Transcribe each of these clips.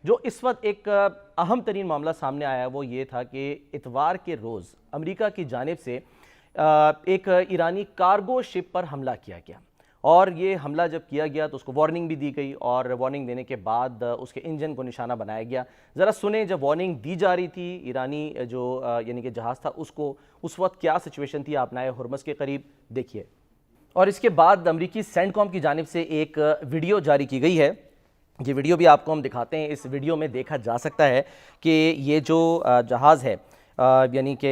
جو اس وقت ایک اہم ترین معاملہ سامنے آیا وہ یہ تھا کہ اتوار کے روز امریکہ کی جانب سے ایک ایرانی کارگو شپ پر حملہ کیا گیا، اور یہ حملہ جب کیا گیا تو اس کو وارننگ بھی دی گئی، اور وارننگ دینے کے بعد اس کے انجن کو نشانہ بنایا گیا۔ ذرا سنیں جب وارننگ دی جا رہی تھی ایرانی جو یعنی کہ جہاز تھا اس کو، اس وقت کیا سچویشن تھی آبنائے ہرمز کے قریب، دیکھیے۔ اور اس کے بعد امریکی سینٹ کام کی جانب سے ایک ویڈیو جاری کی گئی ہے، یہ ویڈیو بھی آپ کو ہم دکھاتے ہیں۔ اس ویڈیو میں دیکھا جا سکتا ہے کہ یہ جو جہاز ہے یعنی کہ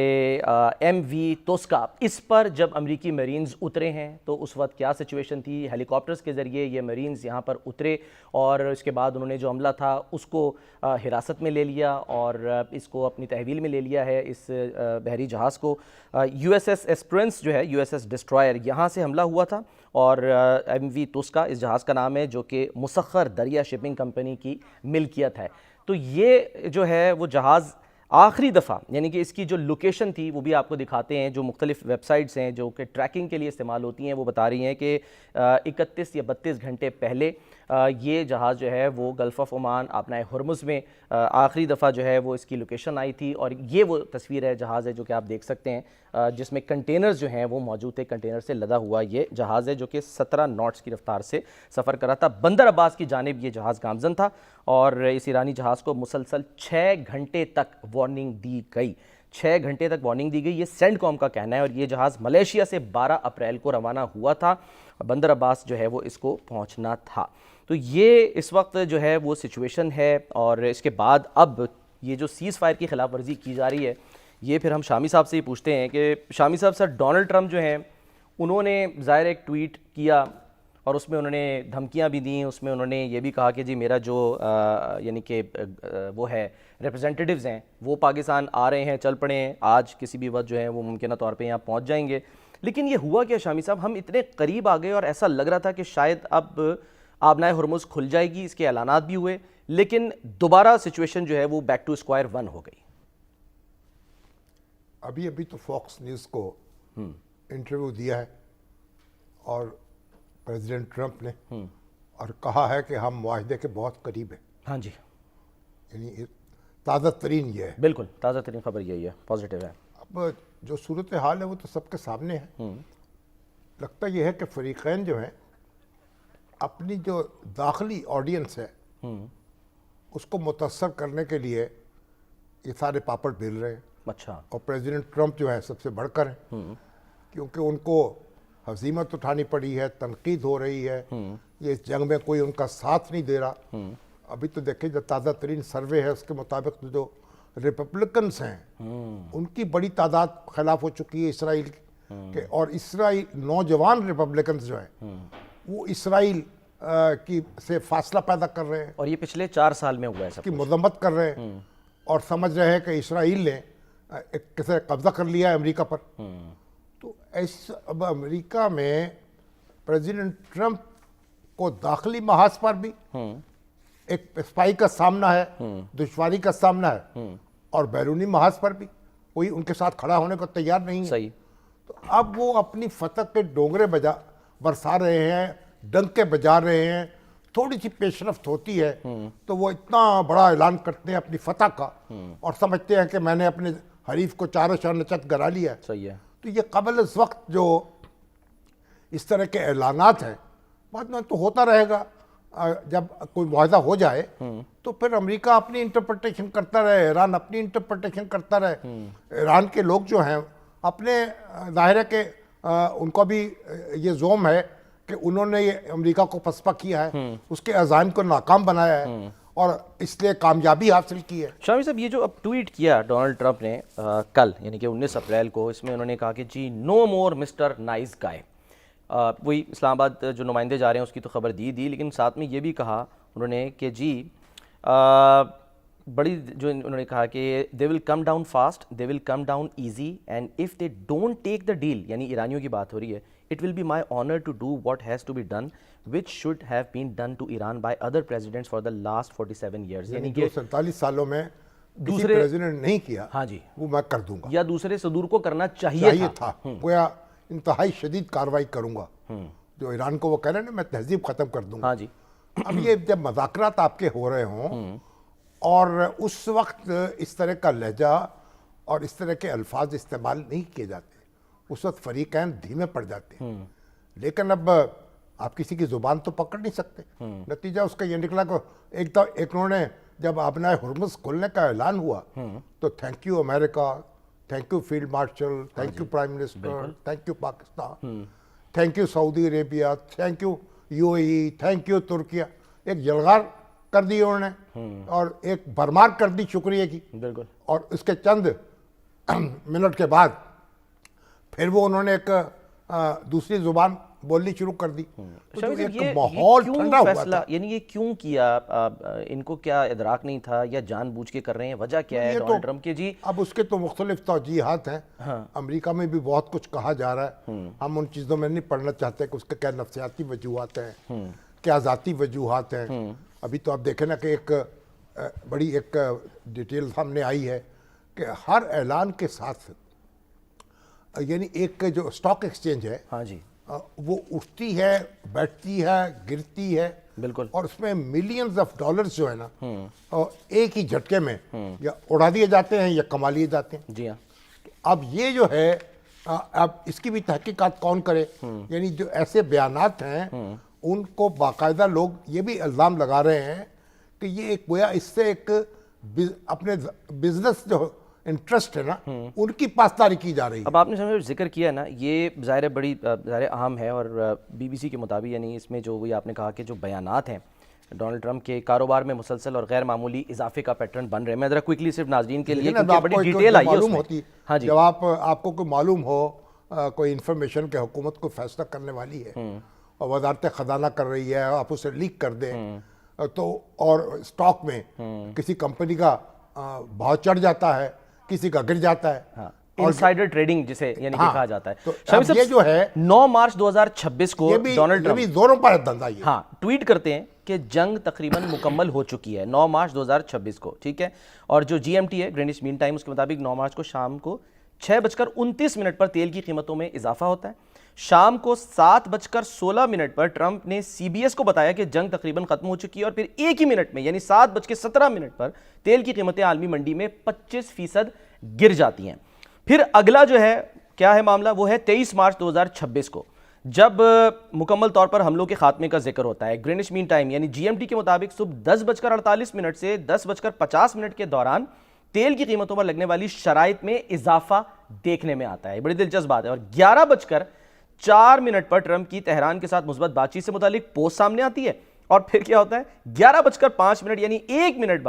ایم وی توسکا، اس پر جب امریکی میرینز اترے ہیں تو اس وقت کیا سچویشن تھی۔ ہیلی کاپٹرز کے ذریعے یہ میرینز یہاں پر اترے اور اس کے بعد انہوں نے جو عملہ تھا اس کو حراست میں لے لیا اور اس کو اپنی تحویل میں لے لیا ہے، اس بحری جہاز کو۔ یو ایس ایس ایسپرنس جو ہے، یو ایس ایس ڈسٹرائر، یہاں سے حملہ ہوا تھا، اور ایم وی توسکا اس جہاز کا نام ہے جو کہ مسخر دریا شپنگ کمپنی کی ملکیت ہے۔ تو یہ جو ہے وہ جہاز آخری دفعہ یعنی کہ اس کی جو لوکیشن تھی وہ بھی آپ کو دکھاتے ہیں، جو مختلف ویب سائٹس ہیں جو کہ ٹریکنگ کے لیے استعمال ہوتی ہیں وہ بتا رہی ہیں کہ 31 یا 32 گھنٹے پہلے یہ جہاز جو ہے وہ گلف آف عمان آبنائے ہرمز میں آخری دفعہ جو ہے وہ اس کی لوکیشن آئی تھی، اور یہ وہ تصویر ہے، جہاز ہے جو کہ آپ دیکھ سکتے ہیں جس میں کنٹینرز جو ہیں وہ موجود تھے۔ کنٹینر سے لدا ہوا یہ جہاز ہے جو کہ 17 ناٹس کی رفتار سے سفر کر رہا تھا۔ بندر عباس کی جانب یہ جہاز گامزن تھا، اور اس ایرانی جہاز کو مسلسل 6 گھنٹے تک وارننگ دی گئی، 6 گھنٹے تک وارننگ دی گئی، یہ سینٹ کام کا کہنا ہے۔ اور یہ جہاز ملیشیا سے 12 اپریل کو روانہ ہوا تھا، بندر عباس جو ہے وہ اس کو پہنچنا تھا۔ تو یہ اس وقت جو ہے وہ سچویشن ہے، اور اس کے بعد اب یہ جو سیز فائر کی خلاف ورزی کی جا رہی ہے، یہ پھر ہم شامی صاحب سے ہی پوچھتے ہیں کہ شامی صاحب، سر ڈونلڈ ٹرمپ جو ہیں انہوں نے ظاہر ایک ٹویٹ کیا اور اس میں انہوں نے دھمکیاں بھی دیں، اس میں انہوں نے یہ بھی کہا کہ جی میرا جو یعنی کہ وہ ہے ریپرزینٹیٹیوز ہیں وہ پاکستان آ رہے ہیں، چل پڑے ہیں، آج کسی بھی وقت جو ہے وہ ممکنہ طور پہ یہاں پہنچ جائیں گے۔ لیکن یہ ہوا کیا شامی صاحب، ہم اتنے قریب آ گئے اور ایسا لگ رہا تھا کہ شاید اب آبنائے ہرمز کھل جائے گی، اس کے اعلانات بھی ہوئے، لیکن دوبارہ سچویشن جو ہے وہ بیک ٹو اسکوائر ون ہو گئی۔ ابھی تو فاکس نیوز کو انٹرویو دیا ہے اور پریزیڈنٹ ٹرمپ نے اور کہا ہے کہ ہم معاہدے کے بہت قریب ہیں۔ ہاں جی، یعنی تازہ ترین یہ ہے، بالکل تازہ ترین خبر یہی ہے، پازیٹیو ہے۔ اب جو صورتحال ہے وہ تو سب کے سامنے ہے۔ لگتا یہ ہے کہ فریقین جو ہیں اپنی جو داخلی آڈینس ہے اس کو متاثر کرنے کے لیے یہ سارے پاپڑ بیل رہے ہیں۔ اچھا، اور پریزیڈنٹ ٹرمپ جو ہے سب سے بڑھ کر ہیں، کیونکہ ان کو ہزیمت اٹھانی پڑی ہے، تنقید ہو رہی ہے، یہ اس جنگ میں کوئی ان کا ساتھ نہیں دے رہا۔ ابھی تو دیکھیں جو تازہ ترین سروے ہے اس کے مطابق جو ریپبلکنز ہیں ان کی بڑی تعداد خلاف ہو چکی ہے اسرائیل کی، اور اسرائیل نوجوان ریپبلکنز جو ہیں وہ اسرائیل کی سے فاصلہ پیدا کر رہے ہیں، اور یہ پچھلے 4 سال میں ہوا ہے سب کی مذمت کر رہے ہیں، اور سمجھ رہے ہیں کہ اسرائیل نے ایک کیسے قبضہ کر لیا ہے امریکہ پر۔ تو ایسا اب امریکہ میں پریزیڈنٹ ٹرمپ کو داخلی محاذ پر بھی ایک پسپائی کا سامنا ہے، دشواری کا سامنا ہے، اور بیرونی محاذ پر بھی کوئی ان کے ساتھ کھڑا ہونے کو تیار نہیں ہے۔ صحیح۔ تو اب وہ اپنی فتح کے ڈونگرے برسا رہے ہیں، ڈنکے بجا رہے ہیں، تھوڑی سی پیش رفت ہوتی ہے تو وہ اتنا بڑا اعلان کرتے ہیں اپنی فتح کا، اور سمجھتے ہیں کہ میں نے اپنے حریف کو چاروں شاہ نچت گرا لیا ہے۔ صحیح ہے۔ تو یہ قبل از وقت جو اس طرح کے اعلانات ہیں بعد میں تو ہوتا رہے گا، جب کوئی معاہدہ ہو جائے تو پھر امریکہ اپنی انٹرپریٹیشن کرتا رہے، ایران اپنی انٹرپریٹیشن کرتا رہے۔ ایران کے لوگ جو ہیں اپنے ظاہر ہے کہ ان کو بھی یہ زوم ہے کہ انہوں نے یہ امریکہ کو پسپا کیا ہے، اس کے عزائم کو ناکام بنایا ہے اور اس لیے کامیابی حاصل کی ہے۔ شامی صاحب، یہ جو اب ٹویٹ کیا ڈونلڈ ٹرمپ نے کل یعنی کہ 19 اپریل کو، اس میں انہوں نے کہا کہ جی نو مور مسٹر نائس گائے۔ وہی اسلام آباد جو نمائندے جا رہے ہیں اس کی تو خبر دی، لیکن ساتھ میں یہ بھی کہا انہوں نے کہ جی بڑی جو انہوں نے کہا کہ they will come down fast, they will come down easy, and if they don't take the deal, یعنی ایرانیوں کی بات ہو رہی ہے، it will be my honour to do what has to be done which should have been done to Iran by other presidents for the last 47 years, یعنی کہ 47 سالوں میں دوسرے پریزیڈنٹ نہیں کیا، ہاں جی، وہ میں کر دوں گا، یا دوسرے صدور کو کرنا چاہیے تھا، گویا انتہائی شدید کارروائی کروں گا۔ جو ایران کو وہ کہہ رہے ہیں نا میں تہذیب ختم کر دوں گا۔ ہاں جی۔ اب یہ جب مذاکرات آپ کے ہو رہے ہوں اور اس وقت اس طرح کا لہجہ اور اس طرح کے الفاظ استعمال نہیں کیے جاتے، اس وقت فریقین دھیمے پڑ جاتے ہیں. لیکن اب آپ کسی کی زبان تو پکڑ نہیں سکتے. نتیجہ اس کا یہ نکلا کہ ایک انہوں نے جب آبنائے ہرمز کھولنے کا اعلان ہوا تو thank you America, thank you field marshal, thank U prime minister, thank you Pakistan, thank you Saudi Arabia, thank you you a E, thank you Türkiye. ایک جلغار کر دی انہوں نے اور ایک بھرمار کر دی شکریہ کی. بالکل. اور اس کے چند منٹ کے بعد پھر وہ انہوں نے ایک دوسری زبان بولنی شروع کر دی. تو جو ایک ماحول ٹھنڈا ہوا تھا. یعنی یہ کیوں کیا؟ ان کو کیا ادراک نہیں تھا یا جان بوجھ کے کر رہے ہیں؟ وجہ کیا ہے ڈونلڈ ٹرمپ کی؟ جی اب اس کے تو مختلف توجیحات ہیں. امریکہ میں بھی بہت کچھ کہا جا رہا ہے. ہم ان چیزوں میں نہیں پڑھنا چاہتے کہ اس کے کیا نفسیاتی وجوہات ہیں، کیا ذاتی وجوہات ہیں. ابھی تو آپ دیکھیں نا کہ ایک بڑی ایک ڈیٹیل سامنے آئی ہے کہ ہر اعلان کے ساتھ یعنی ایک جو اسٹاک ایکسچینج ہے ہاں جی وہ اٹھتی ہے، بیٹھتی ہے، گرتی ہے. بالکل. اور اس میں ملینز آف ڈالرز جو ہے نا ایک ہی جھٹکے میں یا اڑا دیے جاتے ہیں یا کما لیے جاتے ہیں. جی ہاں. اب یہ جو ہے اب اس کی بھی تحقیقات کون کرے؟ یعنی جو ایسے بیانات ہیں ان کو باقاعدہ لوگ یہ بھی الزام لگا رہے ہیں کہ یہ ایک گویا اس سے ایک اپنے بزنس جو انٹرسٹ ہے نا ان کی پاسداری کی جا رہی ہے. اب آپ نے ذکر کیا نا، یہ ظاہر بڑی ظاہر اہم ہے اور بی بی سی کے مطابق یعنی اس میں جو وہی آپ نے کہا کہ جو بیانات ہیں ڈونلڈ ٹرمپ کے کاروبار میں مسلسل اور غیر معمولی اضافے کا پیٹرن بن رہے ہیں. میں ذرا کوئکلی صرف ناظرین کے لیے کیونکہ بڑی ڈیٹیل آئی ہے اس میں. ہاں جی. جب آپ کو کوئی معلوم ہو کوئی انفارمیشن کہ حکومت کو فیصلہ کرنے والی ہے اور وزارت خزانہ کر رہی ہے، آپ اسے لیک کر دیں تو اور اسٹاک میں کسی کمپنی کا بھاؤ چڑھ جاتا ہے، کسی کا گر جاتا ہے، انسائیڈر ٹریڈنگ جسے یعنی کہ کہا جاتا ہے. تو یہ جو ہے 9 مارچ 2026 کو ڈونلڈ ٹرمپ بھی زوروں پر دھندا یہ ہاں ٹویٹ کرتے ہیں کہ جنگ تقریباً مکمل ہو چکی ہے 9 مارچ 2026 کو. ٹھیک ہے. اور جو جی ایم ٹی ہے گرینوچ مین ٹائم، اس کے مطابق 9 مارچ کو شام کو 6:29 پر تیل کی قیمتوں میں اضافہ ہوتا ہے. شام کو 7:16 پر ٹرمپ نے سی بی ایس کو بتایا کہ جنگ تقریباً ختم ہو چکی ہے اور پھر ایک ہی منٹ میں یعنی 7:17 پر تیل کی قیمتیں عالمی منڈی میں 25% گر جاتی ہیں. پھر اگلا جو ہے کیا ہے معاملہ، وہ ہے 23 مارچ 2026 کو جب مکمل طور پر حملوں کے خاتمے کا ذکر ہوتا ہے. گرینوچ مین ٹائم یعنی جی ایم ٹی کے مطابق صبح 10:48 سے 10:50 کے دوران تیل کی قیمتوں پر لگنے والی شرائط میں اضافہ دیکھنے میں آتا ہے. بڑی دلچسپ بات ہے. اور 11:04 پر ٹرمپ کی تہران کے ساتھ مثبت بات چیت سے متعلق پوسٹ سامنے آتی ہے اور پھر کیا ہوتا ہے 11:05 یعنی ایک منٹ بعد